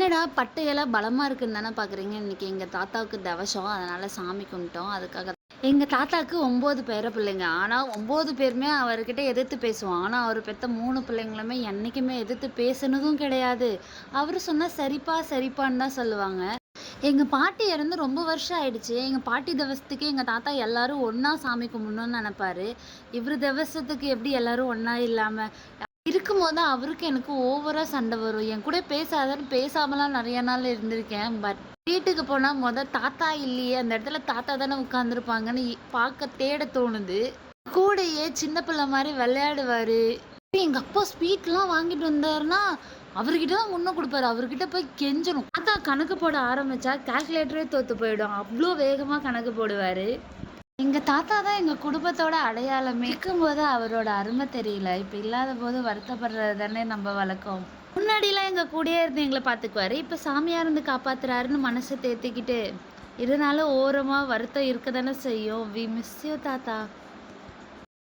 என்னடா பட்டையெல்லாம் பலமா இருக்குன்னு தானே பார்க்குறீங்க. இன்னைக்கு எங்க தாத்தாவுக்கு தவசம். அதனால சாமி கும்பிட்டோம். அதுக்காக எங்க தாத்தாக்கு 9 பேர பிள்ளைங்க. ஆனா 9 பேருமே அவர்கிட்ட எதிர்த்து பேசுவோம். ஆனா அவரு பெத்த 3 பிள்ளைங்களுமே என்னைக்குமே எதிர்த்து பேசுனதும் கிடையாது. அவரு சொன்னா சரிப்பா, சரிப்பான்னு தான் சொல்லுவாங்க. எங்க பாட்டி இறந்து ரொம்ப வருஷம் ஆயிடுச்சு. எங்க பாட்டி தவசத்துக்கு எங்க தாத்தா எல்லாரும் ஒண்ணா சாமி கும்பிடணும்னு நெனைப்பாரு. இவரு தவசத்துக்கு எப்படி எல்லாரும் ஒண்ணா இல்லாம இருக்கும்போது அவருக்கு எனக்கு ஓவரா சண்டை வரும். என் கூட பேசாதன்னு பேசாமலாம் நெறைய நாள் இருந்திருக்கேன். பட் வீட்டுக்கு போனா தாத்தா இல்லையே, அந்த இடத்துல தாத்தா தானே உட்காந்துருப்பாங்கன்னு பார்க்க தேட தோணுது. கூடயே சின்ன பிள்ளை மாரி விளையாடுவாரு. எங்க அப்பா ஸ்வீட்லாம் வாங்கிட்டு வந்தாருன்னா, அவர்கிட்ட தான் முன்ன குடுப்பாரு. அவர்கிட்ட போய் கெஞ்சணும். தாத்தா கணக்கு போட ஆரம்பிச்சா கால்குலேட்டரே தோத்து போயிடும். அவ்ளோ வேகமா கணக்கு போடுவாரு. எங்க தாத்தா தான் எங்க குடும்பத்தோட அடையாளமே. இருக்கும்போது அவரோட அருமை தெரியல. இப்ப இல்லாத போது வருத்தப்படுறது தானே நம்ம வழக்கம். முன்னாடிலாம் எங்க கூடயே இருந்து எங்கள பாத்துக்குவாரு. இப்ப சாமியா இருந்து காப்பாத்துறாருன்னு மனச தேத்திக்கிட்டு, இருந்தாலும் ஓரமா வருத்தம் இருக்க தானே செய்யும். வி மிஸ் யூ தாத்தா.